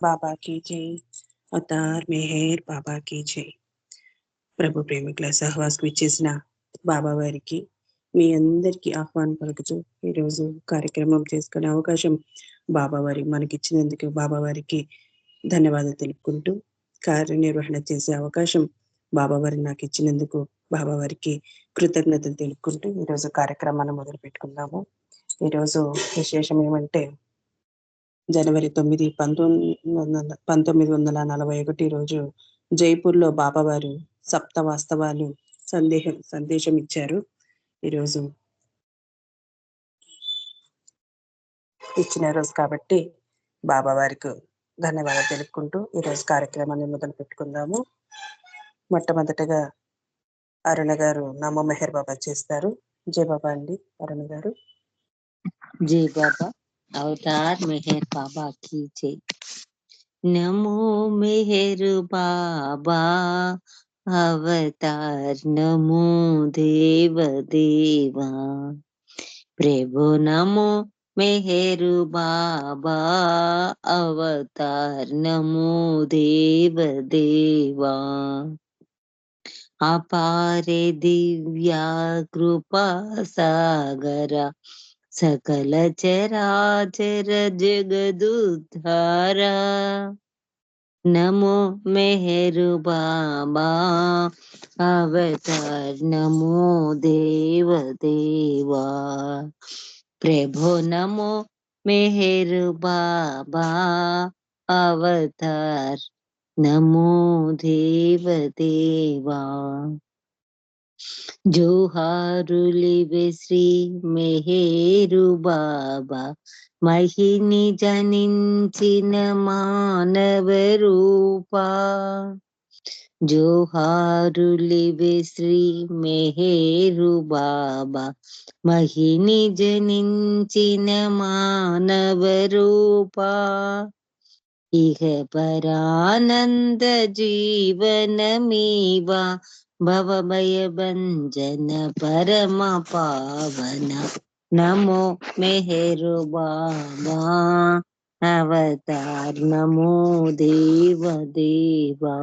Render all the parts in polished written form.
బాబా की जय। అవతార్ మెహర్ బాబా की जय। ప్రభు ప్రేమికుల సహవాసం ఇచ్చేసిన బాబా వారికి మీ అందరికీ ఆహ్వానం పలుకుతూ ఈరోజు కార్యక్రమం చేసుకునే అవకాశం బాబా వారి మనకిచ్చినందుకు బాబా వారికి ధన్యవాదాలు తెలుపుకుంటూ, కార్యనిర్వహణ చేసే అవకాశం బాబా వారు నాకు ఇచ్చినందుకు బాబా వారికి కృతజ్ఞతలు తెలుపుకుంటూ ఈరోజు కార్యక్రమాన్ని మొదలు పెట్టుకుందాము. ఈరోజు విశేషం ఏమంటే జనవరి 9, 1941 రోజు జైపూర్లో బాబావారు సప్త వాస్తవాలు సందేశం ఇచ్చారు. ఈరోజు ఇచ్చిన రోజు కాబట్టి బాబావారికి ధన్యవాదాలు తెలుపుకుంటూ ఈరోజు కార్యక్రమాన్ని మొదలు పెట్టుకుందాము. మొట్టమొదటగా అరుణ గారు నమో మెహర్ బాబా చేస్తారు. జై బాబా అండి అరుణ గారు. जय बाबा। अवतार मेहर बाबा की जय। नमो मेहर बाबा अवतार, नमो देव देवा प्रभु, नमो मेहर बाबा अवतार, नमो देव देवा अपारे दिव्या कृपा सागरा सकल चराचर जगदुद्धारा नमो मेहर बाबा अवतार, नमो देव देवा प्रभु, नमो मेहर बाबा अवतार, नमो देव देवा जोहारुलिवे श्री मेहेरु बाबा महिनी जनिंचिन मानव रूपा जोहारुलिवे श्री मेहेरु बाबा महिनी जनिंचिन मानव रूपा इह परानंद जीवन मीवा भवभय भंजन परम पावन नमो मेहर बाबा अवतार, नमो देव देवा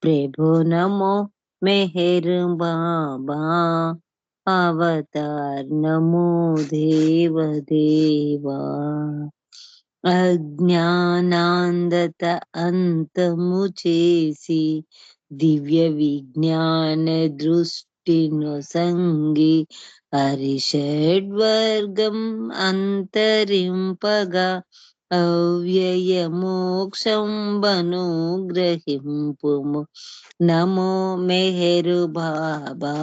प्रभु, नमो मेहर बाबा अवतार, नमो देव देवा अज्ञानांदत अंतमु చేసి దివ్య విజ్ఞాన దృష్టిను సంగి హరిషడ్వర్గం అంతరింపగా అవ్యయ మోక్షం బనుగ్రహింపుము నమో మెహరు బాబా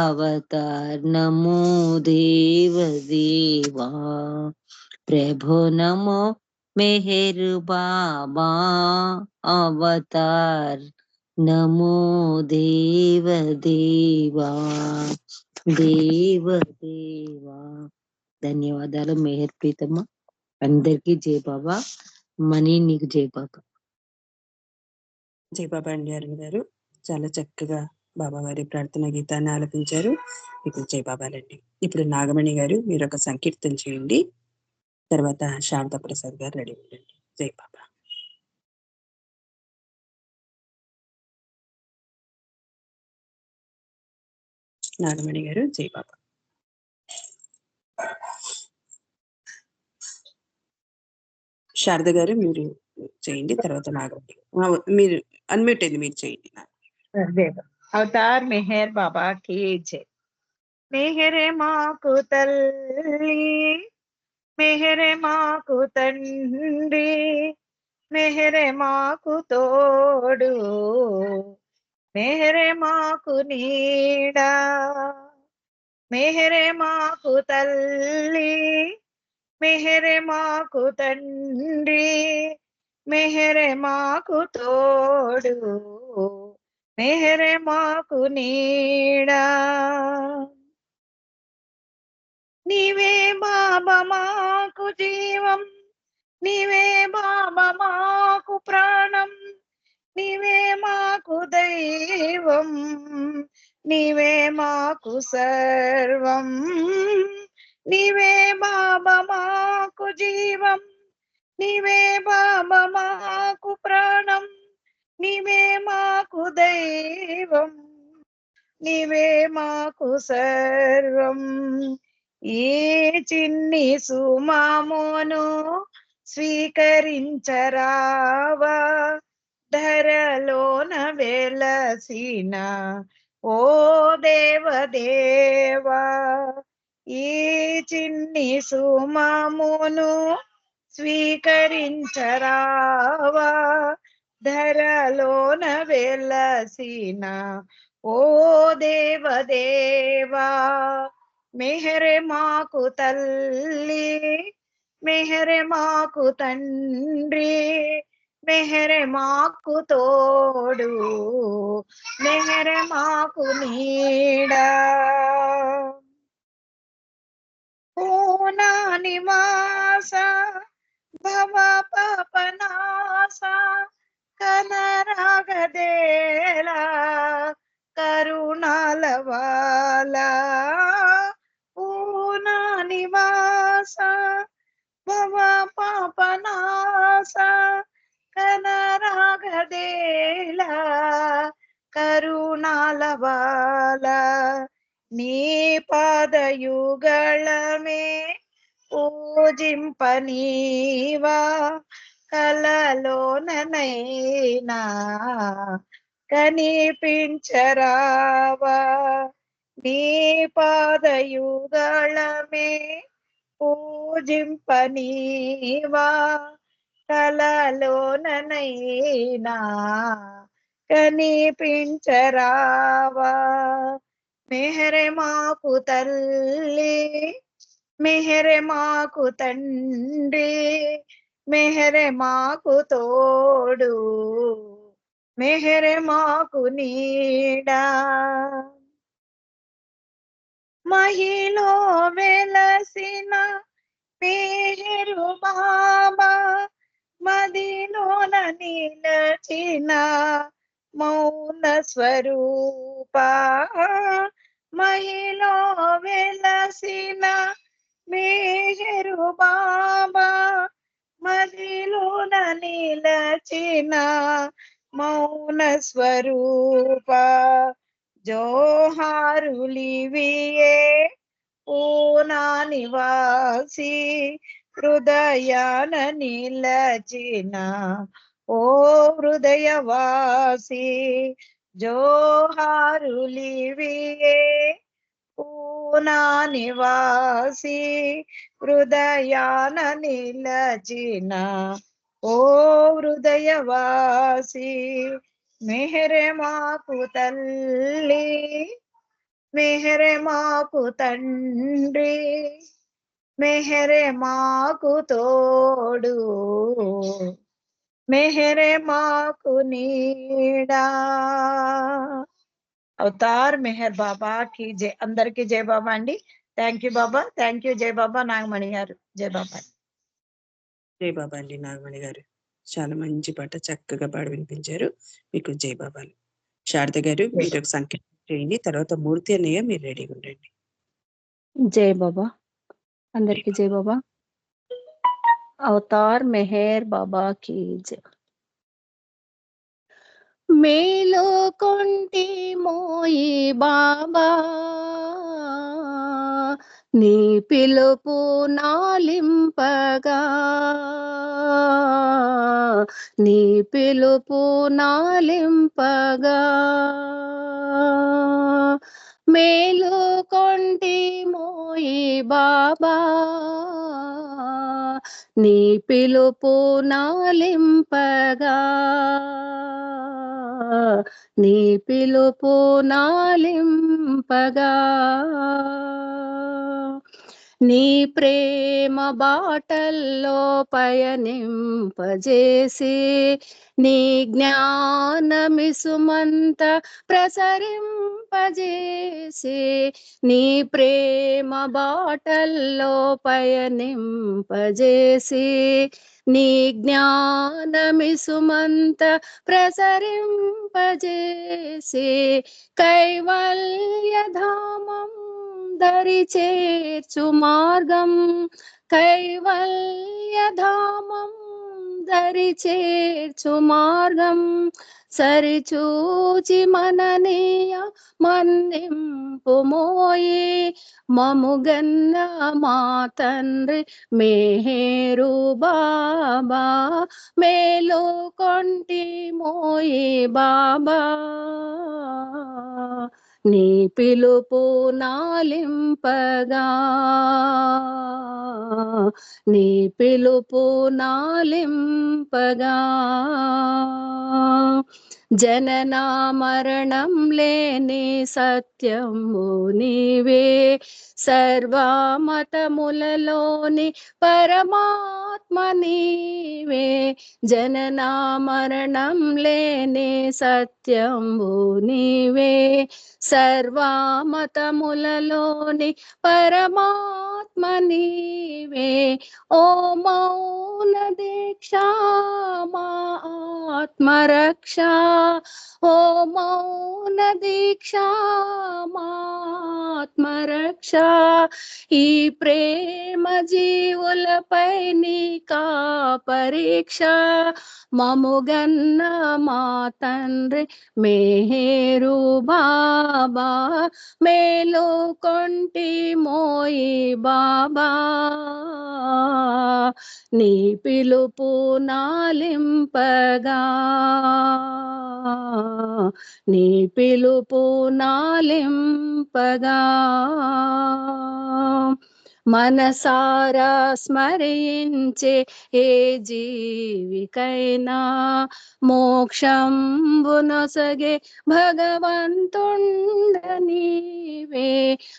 అవతార్, నమో దేవ దేవా प्रभु, नमो मेहर बाबा अवतार, नमो देव देवा देव देवा ధన్యవాదాలు మెహర్ ప్రీతమ్మ. అందరికీ జై బాబా. మనీ నీకు జై బాబా. జై బాబా అండి అరుణ్ గారు. చాలా చక్కగా బాబావారి ప్రార్థన గీతాన్ని ఆలపించారు. ఇప్పుడు జై బాబాలండి. ఇప్పుడు నాగమణి గారు మీరు ఒక సంకీర్తన చేయండి. తర్వాత శారదా ప్రసాద్ గారు రెడీ ఉండండి. జై బాబా. నాగమణి గారు జై బాబా. శారద గారు మీరు చేయండి, తర్వాత నాగమణి మీరు అన్మ్యూట్ అయింది, మీరు చేయండి. అవతార్ మెహర్ బాబా की जय। మెహరే మాకు తల్లి, మెహరే మాకు తండ్రి, మెహరే మాకు తోడు, మెహరే మాకు నీడా, మెహరే మాకు తల్లి, మెహరే మాకు తండ్రి, మెహరే మాకు తోడు, మెహరే మాకు నీడా, నీవే బాబా మాకు జీవం, నీవే బాబా మాకు ప్రాణం, నీవే మాకు దైవం, నీవే మాకు సర్వం, నీవే బాబా మాకు జీవం, నీవే బాబా మాకు ప్రాణం, నీవే మాకు దైవం, నీవే మాకు సర్వం. ఈ చిన్ని సుమామోను స్వీకరించరావా, ధరలోన వెలసిన ఓ దేవదేవా. ఈ చిన్ని సుమామును స్వీకరించరావా, ధరలోన వెలసిన ఓ దేవదేవా. మెహరే మాకు తల్లి, మెహరే మాకు తండ్రి, మెహరే మాకు తోడు, మెహరే మాకు నీడా. పూనా నివాస భవ పాపనాశ కనరాగదేలా కరుణాలవాల. పూనా నివాస భవ పాపనాశ కనరాగదేలా కరుణాలవాల. నీ పాదయుగళమే పూజింపనీవా, కలలోననైనా కనిపించరావా. నీ పాదయుగళమే పూజింపనీవా, కలలోననైనా కనిపించరావా. మెహరే మాకు తల్లి, మెహరే మాకు తండ్రి, మెహరే మాకు తోడు, మెహరే మాకు నీడా. మహిలో వెలసిన మెహరు బాబా, మదిలోన నిలచిన మౌన స్వరూప. మహిలో వెలసిన మెహరు బాబా, మదిలోన నిలచిన మౌన స్వరూప. జోహారులివియే పూనా నివాసి, హృదయాన నిలచిన ఓ హృదయవాసి. జోహారులివియే పూనా నివాసి, హృదయాన నిలచిన ఓ హృదయవాసి. మెహరే మాకు తల్లి, మెహరే మాకు తండ్రి, మెహరే మాకు తోడు, మెహరే మాకు నీడా. అవతార్ మెహర్ బాబా కి జై. అందరికి జై బాబా అండి. Thank you Baba, thank you. జై బాబా. నాగమణి గారు జై బాబా. జై బాబా అండి నాగమణి గారు. చాలా మంచి పాట చక్కగా పాడి వినిపించారు. మీకు జై బాబాలు. శారద గారు మీరు ఒక సంకేతం చేయండి, తర్వాత మూర్తి అన్నయ్య మీరు రెడీగా ఉండండి. జై బాబా. అందరికి జై బాబా. అవతార్ మెహర్ బాబా की जय. మేలో కొంటి మోయి బాబా, నీ పిలుపు నాలింపగా, నీ పిలుపు నాలింపగా. మేలు కొంటి మోయి బాబా, నీ పిలుపు నాలింపగా, నీ పిలుపు నాలింపగా. నీ ప్రేమ బాటల్లో పయనింపజేసి, నీ జ్ఞానమిసుమంత ప్రసరింపజేసి, నీ ప్రేమ బాటల్లో పయనింపజేసి, నీ జ్ఞానమిసుమంత ప్రసరింపజేసి, కైవల్యధామం దరి చేర్చు మార్గం, కైవల్యధామం దరి చేర్చు మార్గం సరిచూచి మననీయ మన్నింపు మోయి మముగన్న మా తండ్రి మేహేరు బాబా మేలు కొంటి మోయి బాబా నీ పిలుపు నాలింపగా నీ పిలుపు నాలింపగా జనన మరణం లేని సత్యము నీవే సర్వమతములలోని పరమాత్మ నీవే జనన మరణం లేని సత్యము నీవే సర్వమతములలోని పరమాత్మ నీవే ఓ మౌన దీక్ష మా ఆత్మరక్ష ఓ మౌన దీక్ష మా ఆత్మరక్ష ఈ ప్రేమ జీవులపై నీకా పరీక్ష మముగన్న మా తండ్రి మేహేరు బాబా మేలు కొంటి మోయి బాబా నీ పిలుపు నాలింపగా నీ పిలుపు నాలింపగా మనసారా స్మరించే ఏ జీవికైనా మోక్షంబునొసగే భగవంతుండ నీవే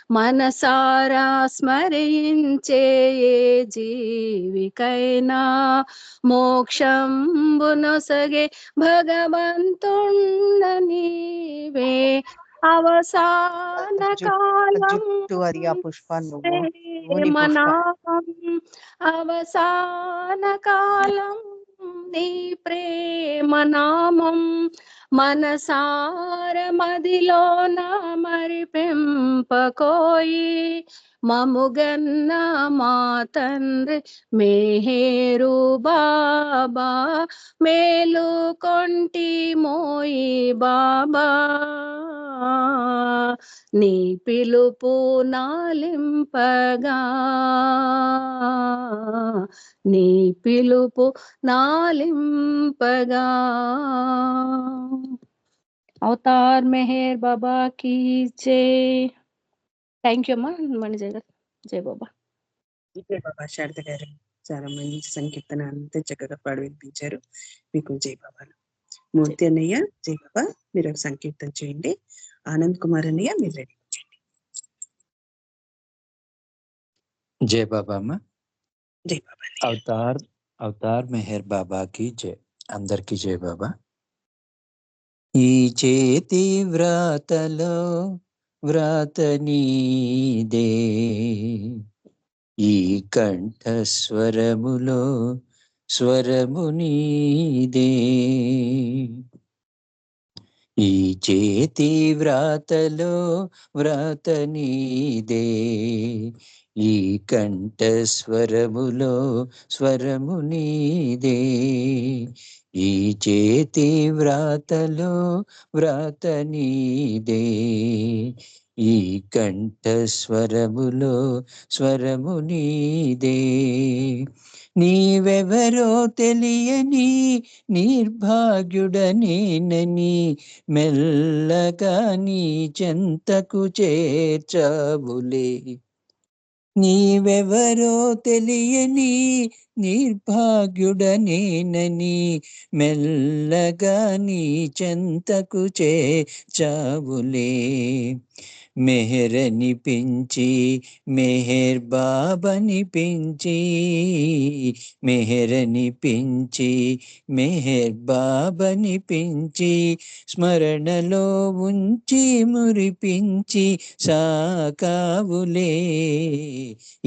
మనసారా స్మరించే ఏ జీవికైనా మోక్షంబునొసగే భగవంతుండ నీవే అవసాన కాలం ప్రేమనామం అవసాన కాలం నీ ప్రేమనామం మనసార మదిలోన మరిపెంపకోయి మముగన్న మా తండ్రి మేహేరు బాబా మేలు కొంటి మోయి బాబా నీ పిలుపు నాలింపగా నీ పిలుపు నాలింపగా అవతార్ మెహర్ బాబా కీ జై థ్యాంక్ యూ అమ్మా మణిజయ్ గారు జై బాబా జై బాబా శారద గారు చాలా మంచి సంకీర్తన అంతా చక్కగా పాడి వినిపించారు మీకు జై బాబాలు మూర్తి అన్నయ్య జై బాబా మీరు ఒక సంకీర్తన చేయండి ఆనంద్ కుమార్ అన్నయ్య మీరు రెడీ చేయండి జై బాబా అమ్మ జై బాబా అవతార్ మెహర్ బాబాకి జై అందరికి జై బాబా ఈ చేతి వ్రాతలో వ్రాత నీదే ఈ కంఠస్వరములో స్వరము నీదే ఈ చేతి వ్రాతలో వ్రాత నీదే ఈ కంఠస్వరములో స్వరము నీదే ఈ చేతి వ్రాతలో వ్రాత నీదే ఈ కంఠస్వరములో స్వరము నీదే నీవెవరో తెలియని నిర్భాగ్యుడనేనని మెల్లగా నీ చెంతకు చేర్చావులే నీవెవరో తెలియని నిర్భాగ్యుడనేనని మెల్లగా నీ చెంతకు చేర్చావులే మెహరని పెంచి మెహర్ బాబాని పెంచి మెహరని పెంచి మెహర్ బాబాని పెంచి స్మరణలో ఉంచి మురిపించి సాకావులే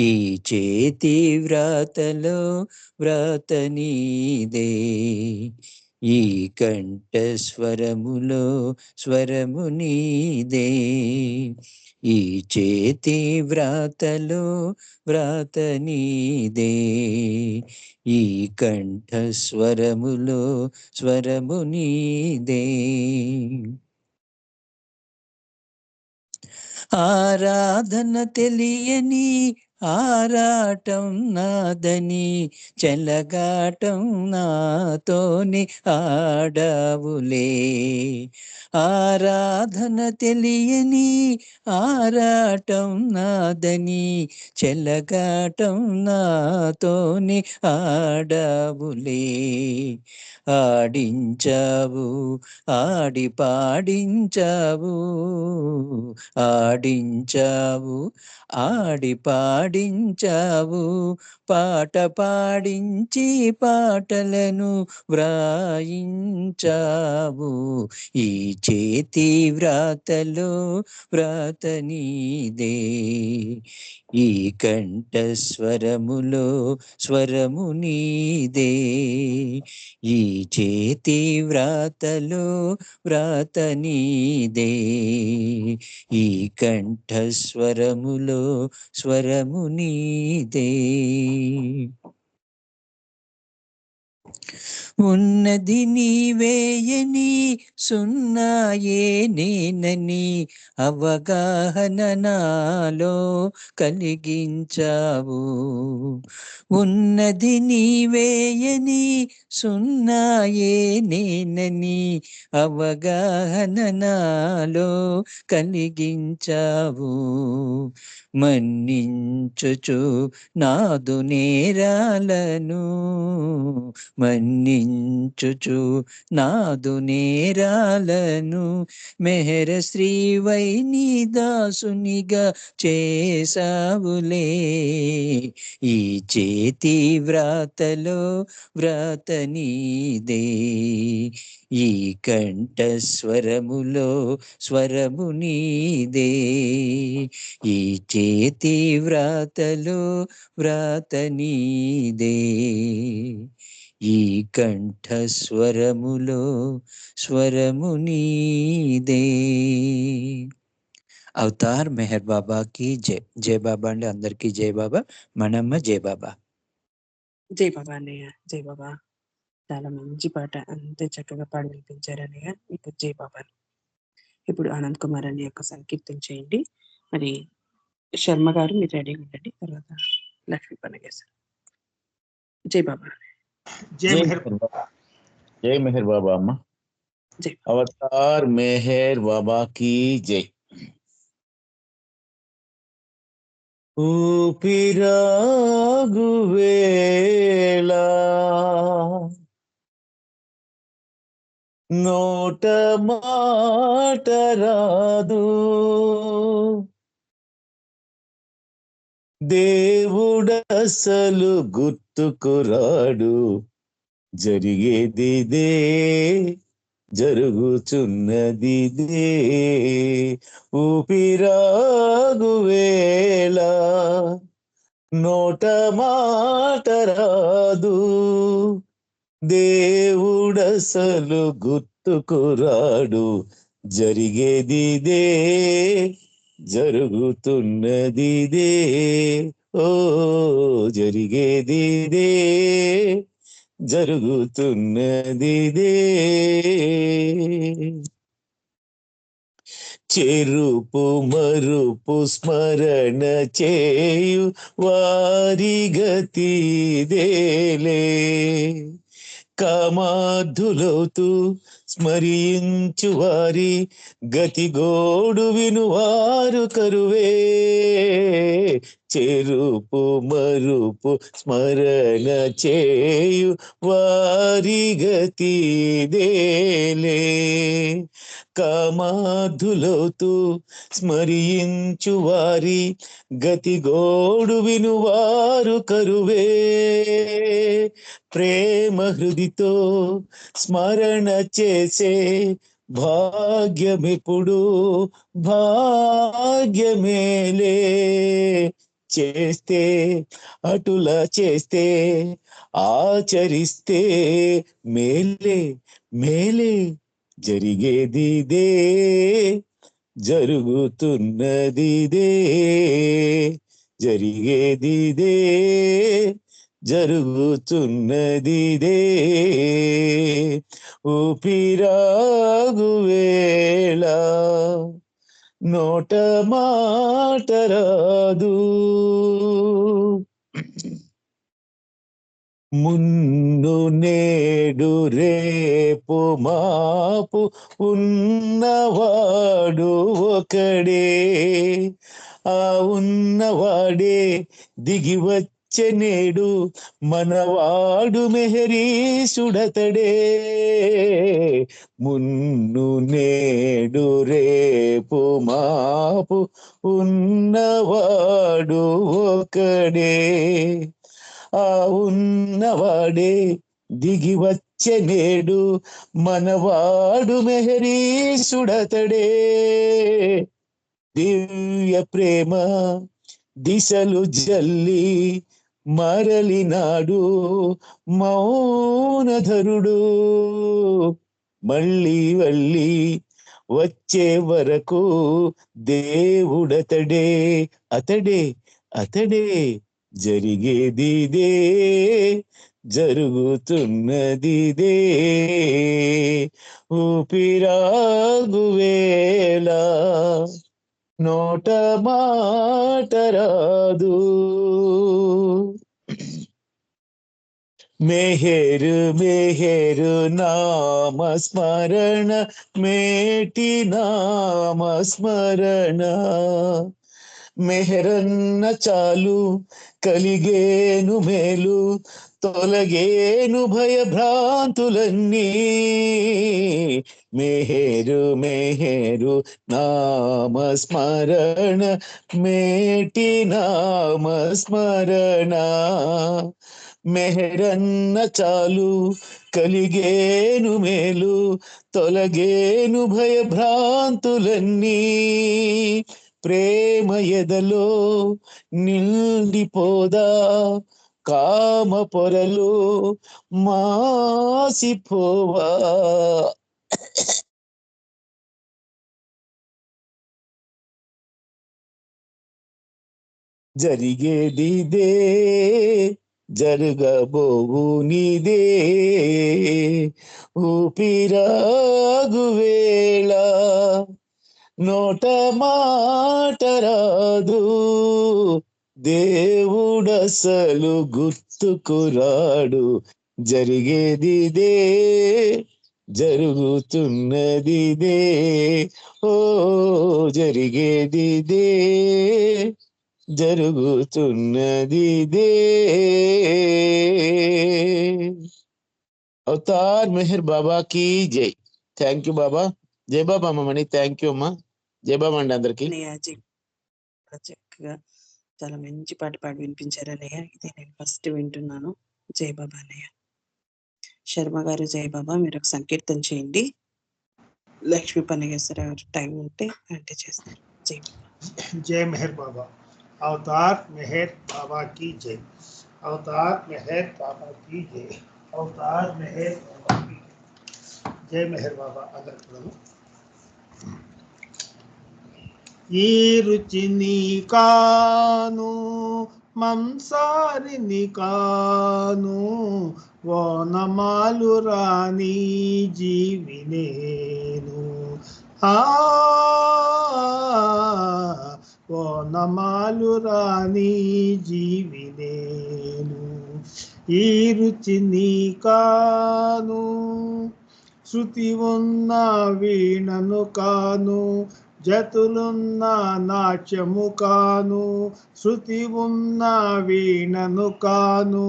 ఈ చేతి వ్రాతలో వ్రాత నీదే ఈ కంఠస్వరములో స్వరము నీదే ఈ చేతి వ్రాతలో వ్రాత నీదే, ఈ కంఠ స్వరములో స్వరము నీదే. ఆరాధన తెలియని ఆరాటం నాదని, చెలగాటం నాతోని ఆడవులే. ఆరాధన తెలియని ఆరాటం నాదని, చెలగాటం నాతోని ఆడవులే. ఆడించావు ఆడి పాడించావు, ఆడించావు ఆడి పాడించావు, పాట పాడించి పాటలను వ్రాయించావు. ఈ చేతి వ్రాతలో వ్రాత నీదే, ఈ కంఠ స్వరములో స్వరము నీదే. ఈ చేతి వ్రాతలో వ్రాత నీదే, ఈ కంఠ స్వరములో స్వరము నీదే. ఉన్నది నీవేయని సున్నాయే నేనని అవగాహన నాలో కలిగించావు. ఉన్నది నీవేయని సున్నాయే నేనని అవగాహన నాలో కలిగించావు. మన్నించుచు నాదు నేరాలను, మన్నించుచు నాదు నేరాలను, మెహర శ్రీవై నీ దాసునిగా చేసావులే. ఈ చేతి వ్రాతలో వ్రాత నీదే, ఈ కంఠ స్వరములో స్వరము నీదే. ఈ చేతి వ్రాతలో వ్రాత నీదే, ఈ కంఠ స్వరములో స్వరము నీదే. అవతార్ మెహర్ బాబాకి జై. జై బాబా అండి, అందరికీ జై బాబా. మనమ్మ జై బాబా. జై బాబా అన్నయ్య, జై బాబా. చాలా మంచి పాట, అంతే చక్కగా పాడి వినిపించారు అన్నయ్య. ఇప్పుడు జై బాబా. ఇప్పుడు ఆనంద్ కుమార్ అన్నయ్య యొక్క సంకీర్తన చేయండి. మరి శర్మ గారు మీరు రెడీగా ఉండండి, తర్వాత లక్ష్మీ పన్నగేశ్వర. జై బాబా. జై మెహర్ బాబా. జై మెహర్ బాబా అమ్మ. జై అవతార్ మెహర్ బాబా की జై. ఊపిరాగువేళ నోట మాట రాదు, దేవుడసలు గుర్తుకురాడు, జరిగేదిదే జరుగుచున్నదిదే. ఊపిరాగువేళ నోట మాట రాదు, దేవుడసలు గుర్తుకురాడు, జరిగేదిదే జరుగుతున్నదిదే. ఓ జరిగేదిదే జరుగుతున్నదిదే. చెరుపు మరుపు స్మరణ చేయు వారి గతిదేలే, కామాధులవుతూ స్మరించు వారి గతిగోడు వినువారు కరువే. చెరుపు మరుపు స్మరణ చేయు వారి గతిదేలే, కామాధులవుతూ స్మరించు వారి గతిగోడు వినువారు కరువే. ప్రేమ హృదితో స్మరణ చేసే భాగ్యమిప్పుడు భాగ్యమేలే. చేస్తే అటులా చేస్తే ఆచరిస్తే మేలే మేలే, జరిగేదిదే జరుగుతున్నదిదే, జరిగేదిదే, జరుగుతున్నదిదే. ఊపిరాగు వేళ నోట మాట రాదు, మున్ను నేడు రేపు మాపు ఉన్నవాడు ఒకడే, ఆ ఉన్నవాడే దిగి వచ్చే నేడు మనవాడు మెహరీసుడతడే. మున్ను నేడు రేపు మాపు ఉన్నవాడు ఒకడే, ఆ ఉన్నవాడే దిగి వచ్చే నేడు మనవాడు మెహరీసుడతడే. దివ్య ప్రేమ దిశలు జల్లి మరలినాడు మౌనధరుడు, మళ్ళీ వళ్ళీ వచ్చే వరకు దేవుడతడే, అతడే అతడే. జరిగేదిదే, జరుగుతున్నదిదే. ఊపిరాగు వేళ నోట మాట రాదు. మెహరు మెహరు నామస్మరణ, మేటి నామస్మరణ. మెహరన్న చాలు కలిగేను మేలు, తొలగేను భయభ్రాంతులన్నీ. మెహరు మెహరు నామస్మరణ, మేటి నామస్మరణ. మెహరన్న చాలు కలిగేను మేలు, తొలగేను భయభ్రాంతులన్నీ. ప్రేమ ఎదలో నిండిపోదా, కామ పొరలు మాసిపోవా. జరిగేదిదే, జరగబోవునిదే. ఊపిరాగు వేళ నోట మాట రాదు, దేవుడసలు గుర్తుకురాడు. జరిగేదిదే, జరుగుతున్నదిదే. ఓ జరిగేదిదే, జరుగుతున్నదిదే. అవతార్ మెహర్ బాబా की జై. థ్యాంక్ యూ బాబా. జై బాబా అమ్మని. థ్యాంక్ యూ అమ్మా. జై బాబా అండి అందరికి. చక్కగా చాలా మంచి పాట పాడి వినిపించారు అన్నయ్య. ఇది నేను ఫస్ట్ వింటున్నాను. జై బాబా అన్నయ్య. శర్మ గారు జై బాబా, మీరు ఒక సంకీర్తన చేయండి. లక్ష్మీ పన్నగేశ్వర గారు టైం ఉంటే అంటే చేస్తారు. జై బాబా. जय मेहर बाबा। अवतार मेहर बाबा की जय। अवतार मेहर बाबा की जय। अवतार मेहर बाबा की जय मेहर बाबा। అందరికీ ఈ రుచిని కాను మంసారిని కాను, ఓనమాలు రాణి జీవినేను. ఓనమాలు రాణి జీవినేను. ఈ రుచిని కాను, శృతి ఉన్న వీణను కాను, జతులున్న నాట్యము కాను. శృతి ఉన్న వీణను కాను,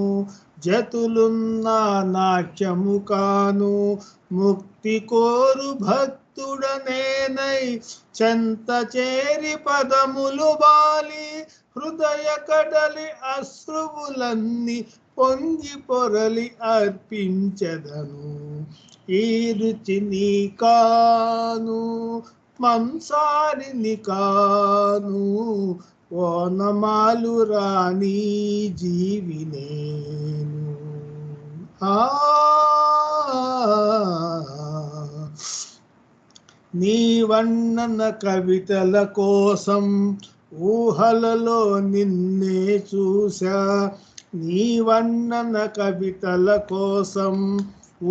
జతులున్న నాట్యము కాను. ముక్తి కోరు భక్తుడనేనై చెంత చేరి పదములు బాలి, హృదయ కడలి అశ్రువులన్నీ పొంగి పొరలి అర్పించదను. ఈ రుచిని కాను మంసారిని కాను, ఓనమాలు రాణి జీవినేను. నీ వర్ణన కవితల కోసం ఊహలలో నిన్నే చూసా. నీ వర్ణన కవితల కోసం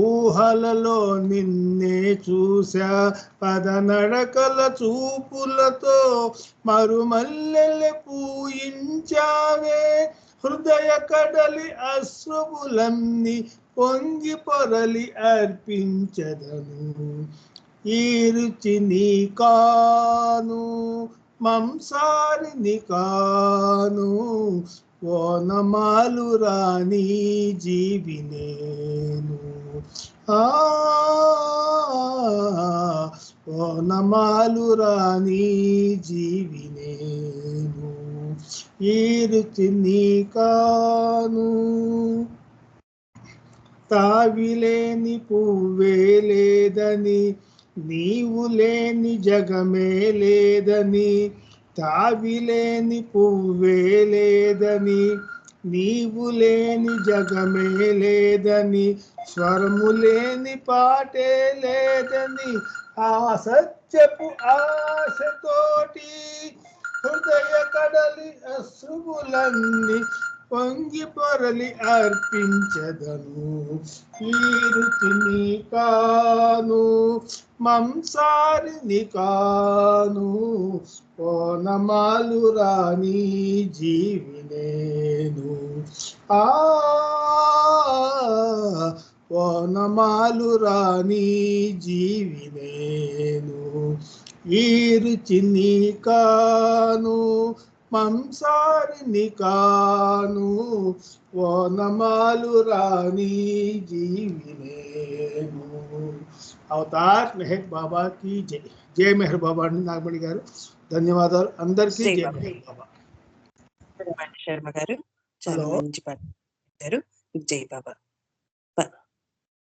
ఊహలలో నిన్నే చూసా. పదనడకల చూపులతో మరుమల్లెలు పూయించావే. హృదయ కడలి అశ్రువులన్నీ పొంగి పొరలి అర్పించదను. ఈ రుచి నీ కాను, మంసారిని కాను, ఓనమాలు రాణి జీవినేను. ఓనమాలు రాణి జీవినేను. ఈ రుచి నీ కాను. తావిలేని పువ్వే లేదని, నీవు లేని జగమే లేదని. తావిలేని పువ్వే లేదని, నీవు లేని జగమే లేదని. స్వరము లేని పాటే లేదని, ఆ సత్యపు ఆశతోటి హృదయ కడలి అశ్రువులన్నీ పొంగి పొరలి అర్పించదను. ఈ రుచి నీ కాను, మంసారిని కాను, ఓనమాలు రాణి జీవినేను. ఓనమాలు రాణి జీవినేను. ఈ రుచి నీ కాను, మంసారిని కాను, ఓనమాలు రాణి జీవినేను. అవతార్ మెహర్ బాబా की జై. జై మెహర్ బాబా అండి నాగమణి గారు. ధన్యవాదాలు అందరికీ. జై జై బాబా. మెహర్ బాబా. శర్మ గారు చాలా హలో. మంచి పాడారు. జై బాబా.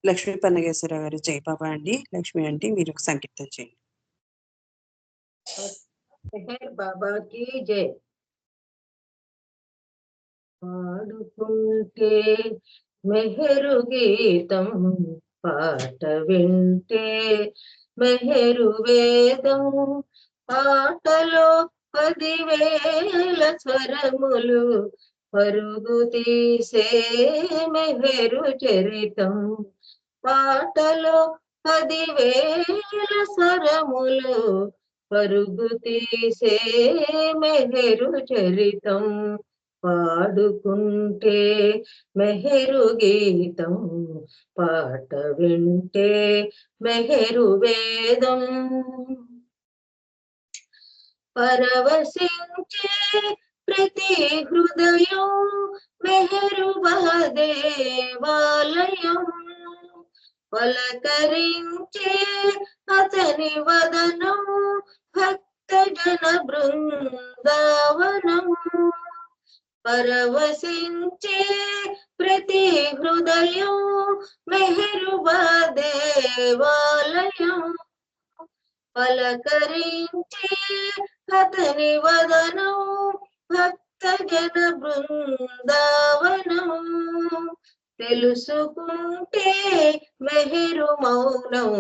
లక్ష్మీ పన్నగేశ్వరరావు గారు జై బాబా అండి. లక్ష్మి అంటే మీరు ఒక సంకీర్తన చేయండి. మెహర్ బాబా की జై. పాడుకుంటే మెహరు గీతం, పాట వింటే మెహరు వేదం. పాటలో 10,000 స్వరములు, పరుగు తీసే మెహరు చరితం. పాటలో 10,000 స్వరములు, పరుగు తీసే మెహరు చరితం. పాడుకుంటే మెహరు గీతం, పాట వింటే మెహరు వేదం. పరవశించే ప్రతి హృదయం మెహరుబా దేవాలయం. పలకరించే అతని వదనం భక్త జన బృందావనం. పరవశించే ప్రతి హృదయం మెహరుబా దేవాలయం. పలకరించే అతని వదనం భక్త జన బృందావనం. తెలుసుకుంటే మెహరు మౌనం,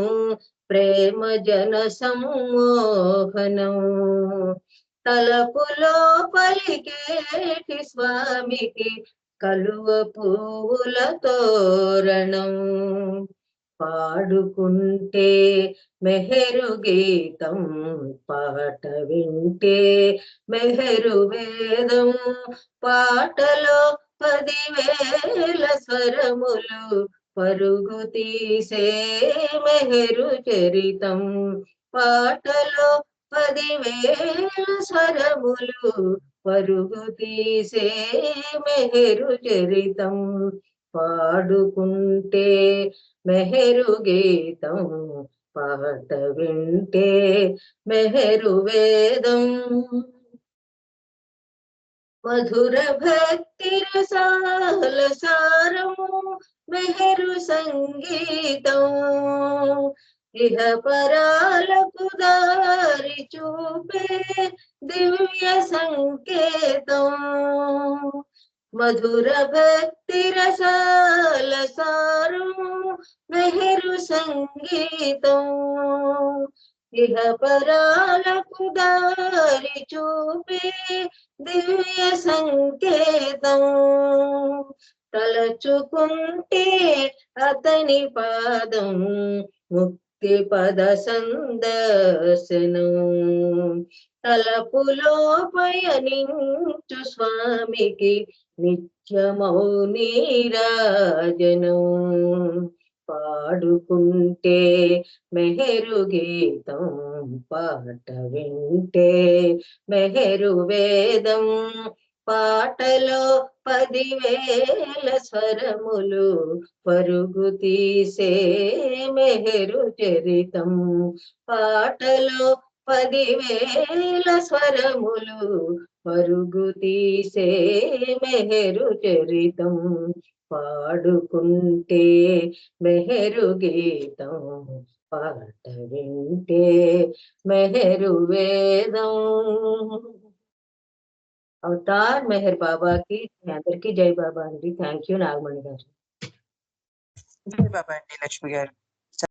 ప్రేమ జన సమ్మోహనం. తలపులో పలికేటి స్వామికి కలువ పువ్వుల తోరణం. పాడుకుంటే మెహరు గీతం, పాట వింటే మెహరు వేదం. పాటలో 10,000 స్వరములు, పరుగు తీసే మెహరు చరితం. పాటలో 10,000 స్వరములు, పరుగు తీసే మెహరు చరితం. పాడుకుంటే మెహరు గీతం, పాట వింటే మెహరు వేదం. మధుర భక్తి రసాల సారము మెహరు సంగీతం. ఇహ పరాలకు దారి చూపే దివ్య సంకేతం. మధుర భక్తి రసాల సారము మెహరు సంగీతం. ఇహ పరాలకు దారి చూపే దివ్య సంకేతం తలచుకుంటే అతని పాదం ముక్తి పద సందర్శనం తలపులో పయనించు స్వామికి నిత్యమౌ నీరాజనం పాడుకుంటే మెహరు గీతం పాట వింటే మెహరు వేదం పాటలో 10,000 స్వరములు పరుగు తీసే మెహరు చరితం పాటలో 10,000 స్వరములు పరుగు తీసే మెహరు చరితం పాడుకుంటే మెహరు గీతం పాట వింటే మెహరు వేదం అవతార్ మెహర్ బాబాకి అందరికీ జై బాబా అండి. థ్యాంక్ యూ నాగమణి గారు. జై బాబా అండి లక్ష్మి గారు.